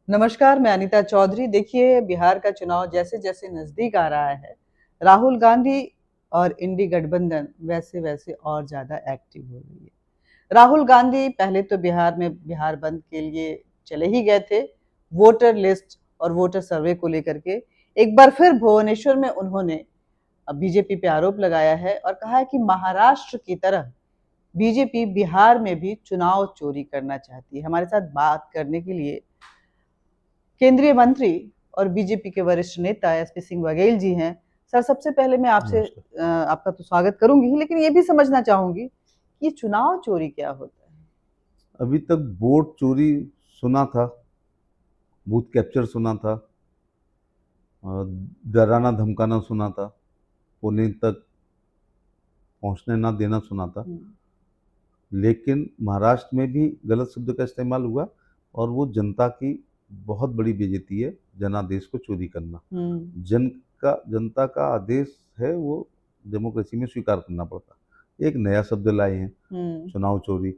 नमस्कार, मैं अनीता चौधरी। देखिए, बिहार का चुनाव जैसे-जैसे नज़दीक आ रहा है, राहुल गांधी और इंडी गठबंधन वैसे-वैसे और ज़्यादा एक्टिव हो रही है। राहुल गांधी पहले तो बिहार में बिहार बंद के लिए चले ही गए थे, वोटर लिस्ट और वोटर सर्वे को लेकर के। एक बार फिर भुवनेश्वर में उन्होंने बीजेपी पे आरोप लगाया है और कहा है कि महाराष्ट्र की तरह बीजेपी बिहार में भी चुनाव चोरी करना चाहती है। हमारे साथ बात करने के लिए केंद्रीय मंत्री और बीजेपी के वरिष्ठ नेता एसपी सिंह बघेल जी हैं। सर, सबसे पहले मैं आपसे नमस्कार। आपका तो स्वागत करूंगी ही, लेकिन ये भी समझना चाहूंगी कि चुनाव चोरी क्या होता है। अभी तक वोट चोरी सुना था, बूथ कैप्चर सुना था, डराना धमकाना सुना था, पोलिंग तक पहुंचने ना देना सुना था। लेकिन महाराष्ट्र में भी गलत शब्द का इस्तेमाल हुआ और वो जनता की बहुत बड़ी बेइज्जती है, जनादेश को चोरी करना। जन जनता का आदेश है, वो डेमोक्रेसी में स्वीकार करना पड़ता। एक नया शब्द लाए हैं, चुनाव चोरी।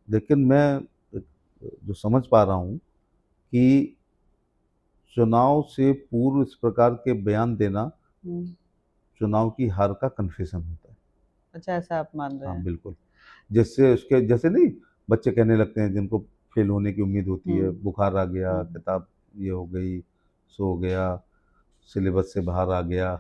लेकिन मैं जो समझ पा रहा हूँ कि चुनाव से पूर्व इस प्रकार के बयान देना चुनाव की हार का कन्फेशन होता है। अच्छा, ऐसा आप मान रहे हाँ, हैं। बिल्कुल। जिससे उसके जैसे नहीं, बच्चे कहने लगते हैं जिनको फेल होने की उम्मीद होती है, बुखार आ गया, किताब ये हो गई, सो हो गया, सिलेबस से बाहर आ गया।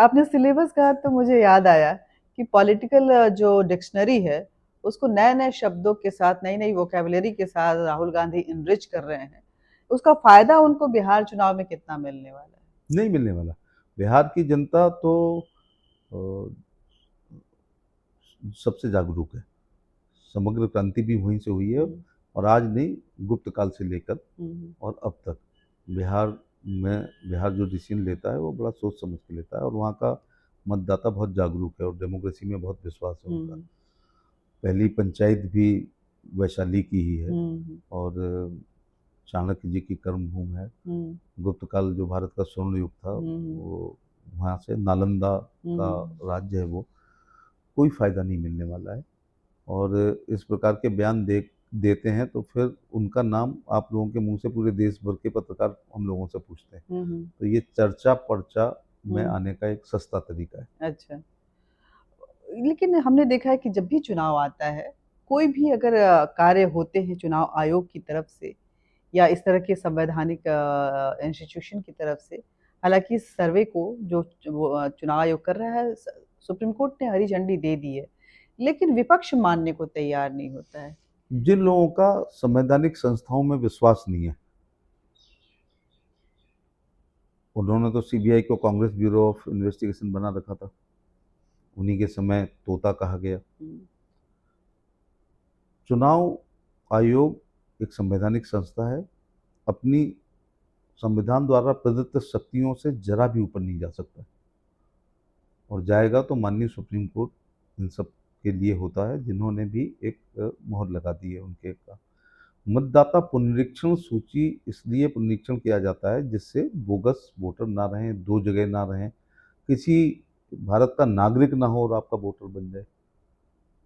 आपने सिलेबस कहा तो मुझे याद आया कि पॉलिटिकल जो डिक्शनरी है, उसको नए-नए शब्दों के साथ, नई-नई वोकैबुलरी के साथ राहुल गांधी इनरिच कर रहे हैं। उसका फायदा उनको बिहार चुनाव में कितना मिलने वाला है? नहीं मिलने वाला। बिहार की जनता तो अ, सबसे जागरूक है। समग्र क्रांति भी वहीं से हुई है, और आज नहीं, गुप्त काल से लेकर और अब तक बिहार में बिहार जो डिसीजन लेता है वो बड़ा सोच समझ के लेता है, और वहाँ का मतदाता बहुत जागरूक है और डेमोक्रेसी में बहुत विश्वास है उनका। पहली पंचायत भी वैशाली की ही है, और चाणक्य जी की कर्मभूमि है। गुप्त काल जो भारत का स्वर्ण युग था, वो वहाँ से नालंदा का राज्य है वो। कोई फायदा नहीं मिलने वाला है, और इस प्रकार के बयान देते हैं तो फिर उनका नाम आप लोगों के मुंह से पूरे देश भर के पत्रकार हम लोगों से पूछते हैं। तो ये चर्चा पर्चा में आने का एक सस्ता तरीका है। अच्छा, लेकिन हमने देखा है कि जब भी चुनाव आता है, कोई भी अगर कार्य होते हैं चुनाव आयोग की तरफ से या इस तरह के संवैधानिक इंस्टीट्यूशन की तरफ से, हालांकि इस सर्वे को जो चुनाव आयोग कर रहा है, सुप्रीम कोर्ट ने हरी झंडी दे दी है, लेकिन विपक्ष मानने को तैयार नहीं होता है। जिन लोगों का संवैधानिक संस्थाओं में विश्वास नहीं है, उन्होंने तो सीबीआई को कांग्रेस ब्यूरो ऑफ इन्वेस्टिगेशन बना रखा था। उन्हीं के समय तोता कहा गया। चुनाव आयोग एक संवैधानिक संस्था है, अपनी संविधान द्वारा प्रदत्त शक्तियों से जरा भी ऊपर नहीं जा सकता, और जाएगा तो माननीय सुप्रीम कोर्ट इन सब के लिए होता है, जिन्होंने भी एक मोहर लगा दी है उनके का। मतदाता पुनरीक्षण सूची इसलिए पुनरीक्षण किया जाता है जिससे बोगस वोटर ना रहें, दो जगह ना रहें, किसी भारत का नागरिक ना हो और आपका वोटर बन जाए।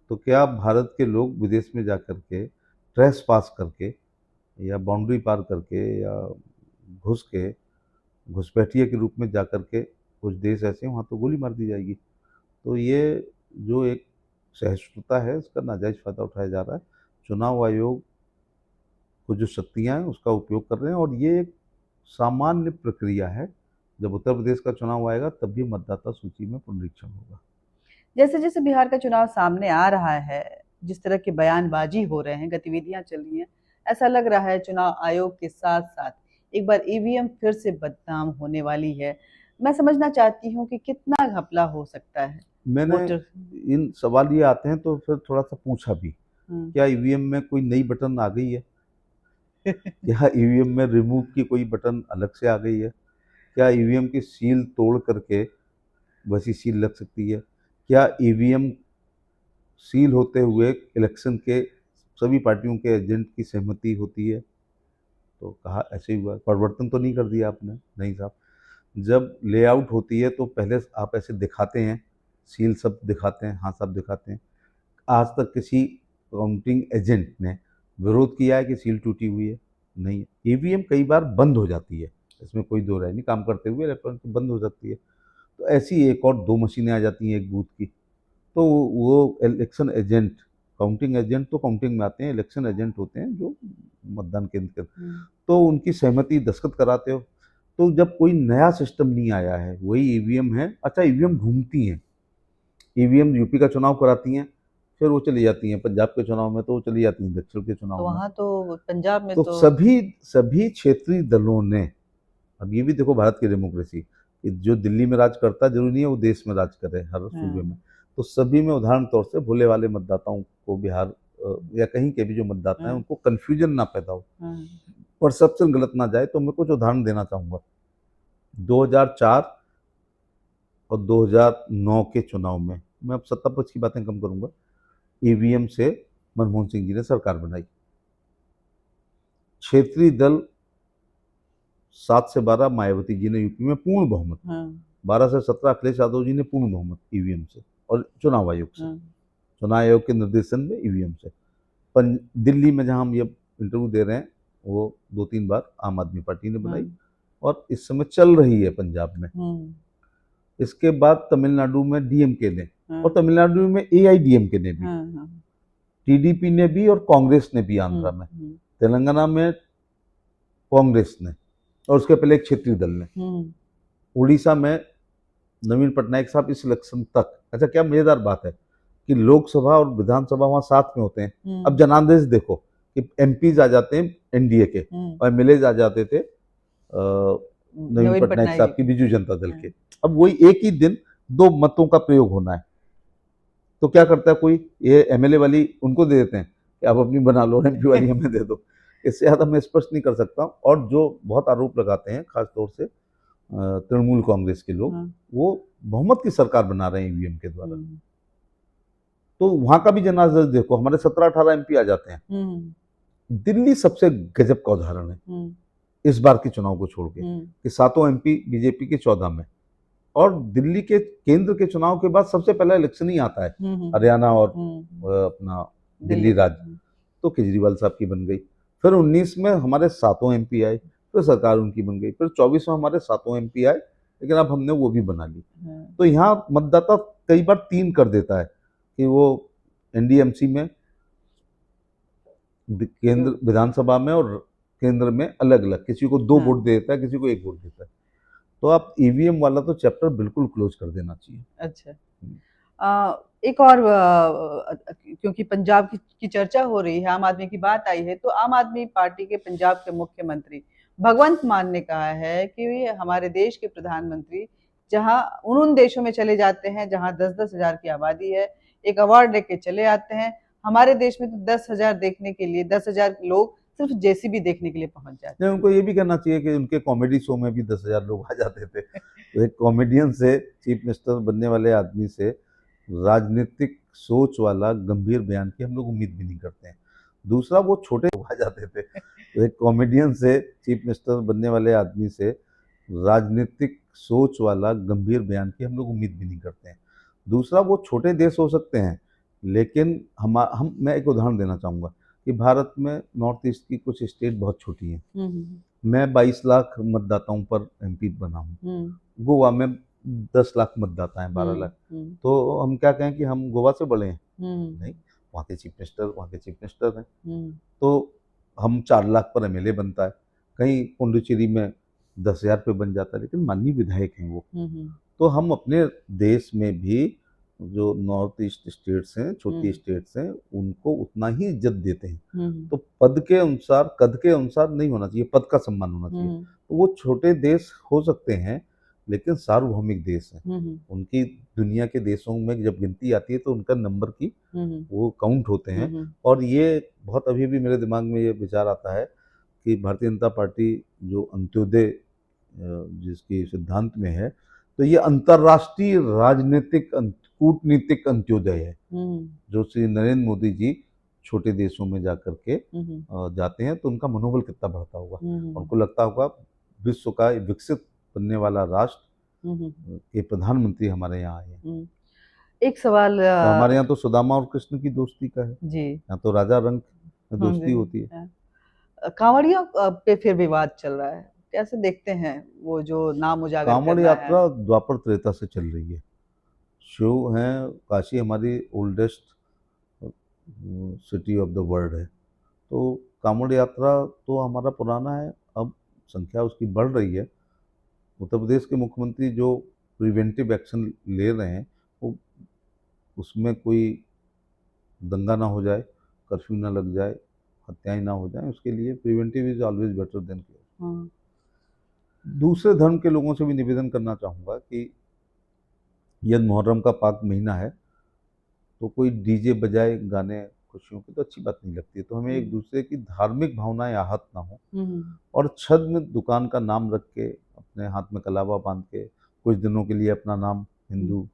तो क्या भारत के लोग विदेश में जाकर के ट्रेस पास करके या बाउंड्री पार करके या घुस के घुसपैठिए के रूप में जाकर के, कुछ देश ऐसे हैं वहाँ तो गोली मार दी जाएगी। तो ये जो एक सहिष्णुता है, इसका नाजायज़ फ़ायदा उठाया जा रहा है। चुनाव आयोग को जो शक्तियाँ हैं उसका उपयोग कर रहे हैं, और ये एक सामान्य प्रक्रिया है। जब उत्तर प्रदेश का चुनाव आएगा तब भी मतदाता सूची में पुनरीक्षण होगा। जैसे जैसे बिहार का चुनाव सामने आ रहा है, जिस तरह की बयानबाजी हो रहे हैं, गतिविधियां चल रही हैं, ऐसा लग रहा है चुनाव आयोग के साथ साथ एक बार ईवीएम फिर से बदनाम होने वाली है। मैं समझना चाहती हूँ कि कितना घपला हो सकता है मैंने वोटर। इन सवाल ये आते हैं तो फिर थोड़ा सा पूछा भी, क्या ईवीएम में कोई नई बटन आ गई है? क्या ईवीएम में रिमूव की कोई बटन अलग से आ गई है? क्या ईवीएम की सील तोड़ करके वैसी सील लग सकती है? क्या ईवीएम सील होते हुए इलेक्शन के सभी पार्टियों के एजेंट की सहमति होती है? तो कहा ऐसे ही हुआ, परिवर्तन तो नहीं कर दिया आपने? नहीं साहब। जब लेआउट होती है तो पहले आप ऐसे दिखाते हैं, सील सब दिखाते हैं, हाथ सब दिखाते हैं। आज तक किसी काउंटिंग एजेंट ने विरोध किया है कि सील टूटी हुई है? नहीं है। ईवीएम कई बार बंद हो जाती है, इसमें कोई दो राय नहीं, काम करते हुए इलेक्ट्रॉनिक बंद हो जाती है, तो ऐसी एक और दो मशीनें आ जाती हैं एक बूथ की, तो वो इलेक्शन एजेंट, काउंटिंग एजेंट तो काउंटिंग में आते हैं, इलेक्शन एजेंट होते हैं जो मतदान केंद्र के, तो उनकी सहमति दस्तखत कराते हो। तो जब कोई नया सिस्टम नहीं आया है, वही ईवीएम है। अच्छा, ईवीएम घूमती हैं, ईवीएम यूपी का चुनाव कराती हैं, फिर वो चली जाती हैं पंजाब के चुनाव में, तो वो चली जाती हैं दक्षिण के तो चुनाव में। वहाँ तो पंजाब में तो तो सभी सभी क्षेत्रीय दलों ने, अब ये भी देखो भारत की डेमोक्रेसी, कि जो दिल्ली में राज करता है जरूरी नहीं है वो देश में राज करे हर सूबे में, तो सभी में उदाहरण तौर से भोले वाले मतदाताओं को, बिहार या कहीं के भी जो मतदाता हैं उनको कन्फ्यूजन ना पैदा हो, परसेप्शन गलत ना जाए, तो मैं कुछ उदाहरण देना चाहूँगा। 2004 और 2009 के चुनाव में, मैं अब सत्ता पक्ष की बातें कम करूँगा, ईवीएम से मनमोहन सिंह जी ने सरकार बनाई। क्षेत्रीय दल 7 से 12 मायावती जी ने यूपी में पूर्ण बहुमत, 12 से 17 अखिलेश यादव जी ने पूर्ण बहुमत ईवीएम से और चुनाव आयोग से, चुनाव आयोग के निर्देशन में ईवीएम से। दिल्ली में जहां हम ये इंटरव्यू दे रहे हैं वो 2-3 बार आम आदमी पार्टी ने बनाई और इस समय चल रही है पंजाब में। इसके बाद तमिलनाडु में डीएमके ने, और तमिलनाडु में एआईडीएमके ने भी, टीडीपी ने भी और कांग्रेस ने भी आंध्रा में, तेलंगाना में कांग्रेस ने, और उसके पहले एक क्षेत्रीय दल ने, उड़ीसा में नवीन पटनायक साहब इस इलेक्शन तक। अच्छा, क्या मजेदार बात है कि लोकसभा और विधानसभा वहां साथ में होते हैं। अब जनादेश देखो कि एमपीज आ जाते हैं एनडीए के और एमएलए आ जाते थे नवीन पटनायक साहब की बीजू जनता दल के। अब वही एक ही दिन दो मतों का प्रयोग होना है, तो क्या करता है कोई, ये एमएलए वाली उनको दे देते हैं कि आप अपनी बना लो, एमपी वाली हमें दे दो। इससे ज्यादा मैं स्पष्ट नहीं कर सकता। और जो बहुत आरोप लगाते हैं खासतौर से तृणमूल कांग्रेस के लोग, वो बहुमत की सरकार बना रहे हैं ईवीएम के द्वारा। तो वहां का भी जनादेश देखो, हमारे 17-18 एमपी आ जाते हैं। दिल्ली सबसे गजब का उदाहरण है इस बार के चुनाव को छोड़ के, कि 7 एमपी बीजेपी के 14 में, और दिल्ली के केंद्र के चुनाव के बाद सबसे पहला इलेक्शन ही आता है हरियाणा और अपना दिल्ली राज्य, तो केजरीवाल साहब की बन गई। फिर 19 में हमारे 7 एमपी आए, फिर सरकार उनकी बन गई। फिर 24 में हमारे 7 एमपी आए, लेकिन अब हमने वो भी बना ली। तो यहाँ मतदाता कई बार 3 कर देता है कि वो एनडीएमसी में, केंद्र विधानसभा में और केंद्र में अलग अलग, किसी को 2 वोट दे देता है, किसी को 1 वोट देता है। तो आप ईवीएम वाला तो चैप्टर बिल्कुल क्लोज कर देना चाहिए। अच्छा, एक और क्योंकि पंजाब की चर्चा हो रही है, आम आदमी की बात आई है, तो आम आदमी पार्टी के पंजाब के मुख्यमंत्री भगवंत मान ने कहा है कि हमारे देश के प्रधानमंत्री जहां उन देशों में चले जाते हैं जहां 10-10 हजार की आबादी है, एक अवार्ड लेके चले आते हैं। हमारे देश में तो 10,000 देखने के लिए 10,000 लोग सिर्फ जेसीबी देखने के लिए पहुंच जाते हैं। उनको ये भी कहना चाहिए कि उनके कॉमेडी शो में भी 10,000 लोग आ जाते थे। तो एक कॉमेडियन से, चीफ मिनिस्टर बनने वाले आदमी से राजनीतिक सोच वाला गंभीर बयान की हम लोग उम्मीद भी नहीं करते हैं। दूसरा, वो छोटे आ जाते थे। तो एक कॉमेडियन से, चीफ मिनिस्टर बनने वाले आदमी से राजनीतिक सोच वाला गंभीर बयान की हम लोग उम्मीद भी नहीं करते हैं। दूसरा, वो छोटे देश हो सकते हैं, लेकिन मैं एक उदाहरण देना चाहूँगा कि भारत में नॉर्थ ईस्ट की कुछ स्टेट बहुत छोटी हैं। मैं 22 लाख मतदाताओं पर एमपी बना हूँ, गोवा में 10 लाख मतदाता हैं, 12 लाख। तो हम क्या कहें कि हम गोवा से बड़े हैं? नहीं, वहाँ के चीफ मिनिस्टर हैं। तो हम 4 लाख पर एमएलए बनता है, कहीं पुडुचेरी में 10,000 पे बन जाता है, लेकिन माननीय विधायक हैं वो। तो हम अपने देश में भी जो नॉर्थ ईस्ट स्टेट्स हैं, छोटी स्टेट्स हैं, उनको उतना ही इज्जत देते हैं। तो पद के अनुसार, कद के अनुसार नहीं होना चाहिए, पद का सम्मान होना चाहिए। तो वो छोटे देश हो सकते हैं, लेकिन सार्वभौमिक देश हैं। उनकी दुनिया के देशों में जब गिनती आती है तो उनका नंबर की वो काउंट होते हैं। और ये बहुत अभी भी मेरे दिमाग में ये विचार आता है कि भारतीय जनता पार्टी जो अंत्योदय जिसकी सिद्धांत में है, तो ये अंतर्राष्ट्रीय राजनीतिक कूटनीतिक अंत्योदय है, जो श्री नरेंद्र मोदी जी छोटे देशों में जाकर के जाते हैं, तो उनका मनोबल कितना बढ़ता होगा। उनको लगता होगा विश्व का विकसित बनने वाला राष्ट्र के प्रधानमंत्री हमारे यहाँ आए हैं। एक सवाल, तो हमारे यहाँ तो सुदामा और कृष्ण की दोस्ती का है जी, यहाँ तो राजा रंक में दोस्ती होती है। कांवड़ियों पे फिर विवाद चल रहा है, कैसे देखते हैं वो जो नाम उजागर कांवड़ करना है? यात्रा द्वापर त्रेता से चल रही है। शिव हैं, काशी हमारी oldest city of the world है। तो कांवड़ यात्रा तो हमारा पुराना है, अब संख्या उसकी बढ़ रही है। उत्तर प्रदेश के मुख्यमंत्री जो प्रिवेंटिव एक्शन ले रहे हैं, वो उसमें कोई दंगा ना हो जाए, कर्फ्यू ना लग जाए, हत्याएं ना हो जाए, उसके लिए preventive is always better than cure. हाँ। दूसरे धर्म के लोगों से भी निवेदन करना चाहूँगा कि यदि मुहर्रम का पाक महीना है तो कोई डीजे बजाए गाने खुशियों की तो अच्छी बात नहीं लगती है। तो हमें एक दूसरे की धार्मिक भावनाएं आहत ना हो, और छद में दुकान का नाम रख के, अपने हाथ में कलावा बांध के, कुछ दिनों के लिए अपना नाम हिंदू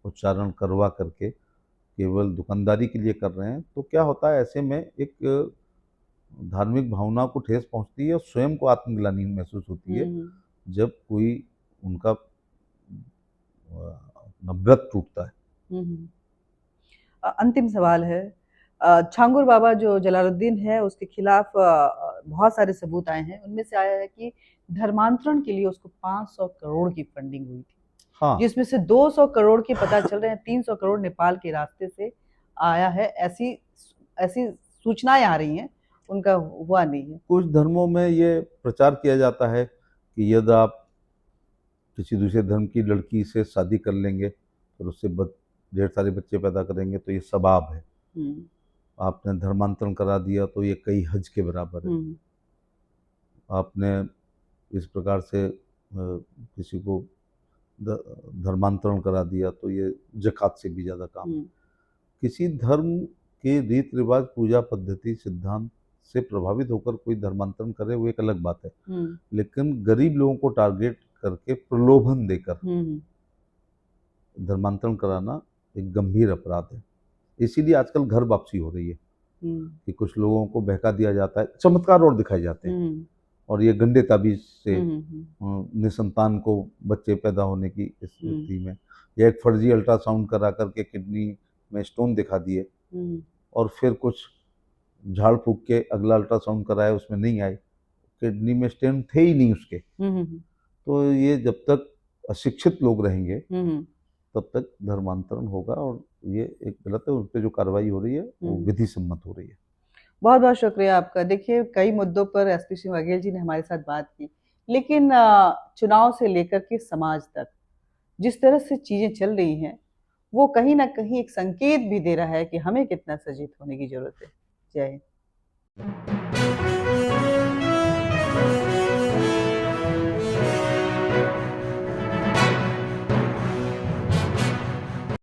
उच्चारण करवा करके केवल दुकानदारी के लिए कर रहे हैं, तो क्या होता है, ऐसे में एक धार्मिक भावना को ठेस पहुंचती है और स्वयं को आत्मग्लानि महसूस होती है जब कोई उनका व्रत टूटता है। अंतिम सवाल है, छांगुर बाबा जो जलालुद्दीन है उसके खिलाफ बहुत सारे सबूत आए हैं, उनमें से आया है कि धर्मांतरण के लिए उसको 500 करोड़ की फंडिंग हुई थी। हाँ, जिसमें से 200 करोड़ के पता चल रहे हैं, 300 करोड़ नेपाल के रास्ते से आया है, ऐसी ऐसी सूचनाएं आ रही हैं, उनका हुआ नहीं है। कुछ धर्मों में ये प्रचार किया जाता है कि यदि आप किसी दूसरे धर्म की लड़की से शादी कर लेंगे और उससे ढेर सारे बच्चे पैदा करेंगे तो ये सवाब है। आपने धर्मांतरण करा दिया तो ये कई हज के बराबर है। आपने इस प्रकार से किसी को धर्मांतरण करा दिया तो ये ज़कात से भी ज़्यादा काम है। किसी धर्म के रीत रिवाज, पूजा पद्धति, सिद्धांत से प्रभावित होकर कोई धर्मांतरण करे वो एक अलग बात है, लेकिन गरीब लोगों को टारगेट करके प्रलोभन देकर धर्मांतरण कराना एक गंभीर अपराध है। इसीलिए आजकल घर वापसी हो रही है कि कुछ लोगों को बहका दिया जाता है, चमत्कार और दिखाए जाते हैं, और ये गंदे ताबीज से निसंतान को बच्चे पैदा होने की स्थिति में, या एक फर्जी अल्ट्रासाउंड करा करके किडनी में स्टोन दिखा दिए और फिर कुछ झाड़ फूक के अगला अल्ट्रासाउंड कराया, उसमें नहीं आए, किडनी में स्टोन थे ही नहीं उसके। तो ये जब तक अशिक्षित लोग रहेंगे तब तक धर्मांतरण होगा, और ये एक गलत है। उन पर जो कार्रवाई हो रही है वो विधि सम्मत हो रही है। बहुत बहुत शुक्रिया आपका। देखिए, कई मुद्दों पर एसपी सिंह बघेल जी ने हमारे साथ बात की, लेकिन चुनाव से लेकर के समाज तक जिस तरह से चीजें चल रही हैं, वो कहीं ना कहीं एक संकेत भी दे रहा है कि हमें कितना सचेत होने की जरूरत है। जय हिंद।